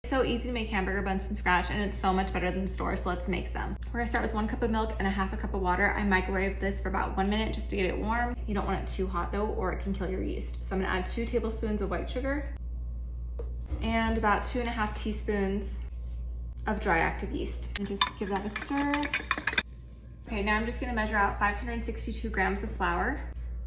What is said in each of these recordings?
It's so easy to make hamburger buns from scratch, and it's so much better than the store, so let's make some. We're gonna start with 1 cup of milk and a half a cup of water. I microwave this for about 1 minute just to get it warm. You don't want it too hot though, or it can kill your yeast. So I'm gonna add 2 tablespoons of white sugar and about 2.5 teaspoons of dry active yeast. And just give that a stir. Okay, now I'm just gonna measure out 562 grams of flour,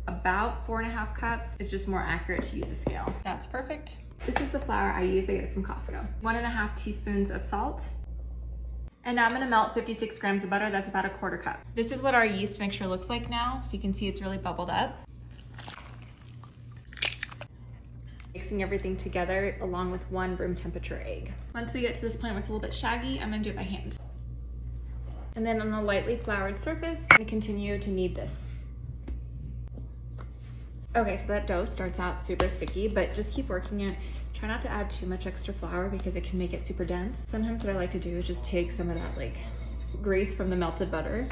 about 4.5 cups. It's just more accurate to use a scale. That's perfect. This is the flour I use, I get it from Costco. 1.5 teaspoons of salt. And now I'm gonna melt 56 grams of butter, that's about 1/4 cup. This is what our yeast mixture looks like now, so you can see it's really bubbled up. Mixing everything together along with 1 room temperature egg. Once we get to this point where it's a little bit shaggy, I'm gonna do it by hand. And then on a lightly floured surface, I'm gonna continue to knead this. Okay, so that dough starts out super sticky, but just keep working it. Try not to add too much extra flour because it can make it super dense. Sometimes what I like to do is just take some of that like grease from the melted butter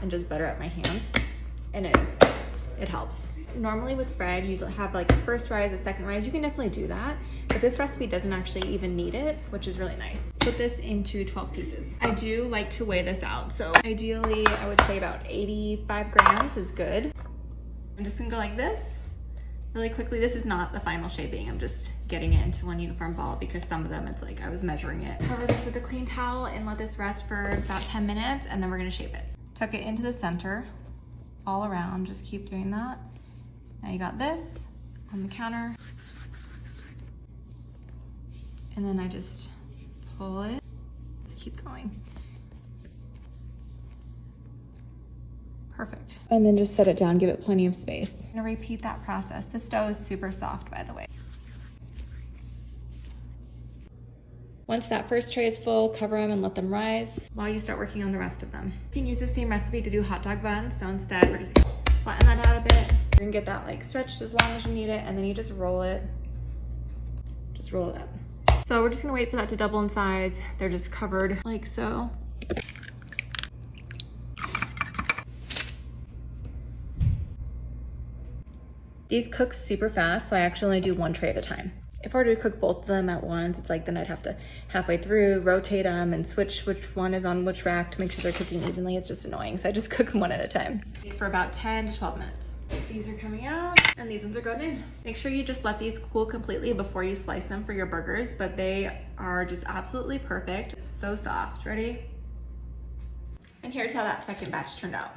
and just butter up my hands, and it helps. Normally with bread, you have like a first rise, a second rise. You can definitely do that, but this recipe doesn't actually even need it, which is really nice. Let's put this into 12 pieces. I do like to weigh this out, so ideally I would say about 85 grams is good. I'm just gonna go like this really quickly. This is not the final shaping. I'm just getting it into one uniform ball because some of them it's like I was measuring it. Cover this with a clean towel and let this rest for about 10 minutes, and then we're gonna shape it. Tuck it into the center, all around, just keep doing that. Now you got this on the counter. And then I just pull it, just keep going. Perfect. And then just set it down, give it plenty of space. I'm gonna repeat that process. This dough is super soft, by the way. Once that first tray is full, cover them and let them rise while you start working on the rest of them. You can use the same recipe to do hot dog buns, so instead we're just gonna flatten that out a bit. You're gonna get that like stretched as long as you need it, and then you just roll it. Just roll it up. So we're just gonna wait for that to double in size. They're just covered like so. These cook super fast, so I actually only do 1 tray at a time. If I were to cook both of them at once, it's like then I'd have to halfway through rotate them and switch which one is on which rack to make sure they're cooking evenly. It's just annoying, so I just cook them 1 at a time. For about 10 to 12 minutes. These are coming out and these ones are going in. Make sure you just let these cool completely before you slice them for your burgers, but they are just absolutely perfect. So soft. Ready? And here's how that second batch turned out.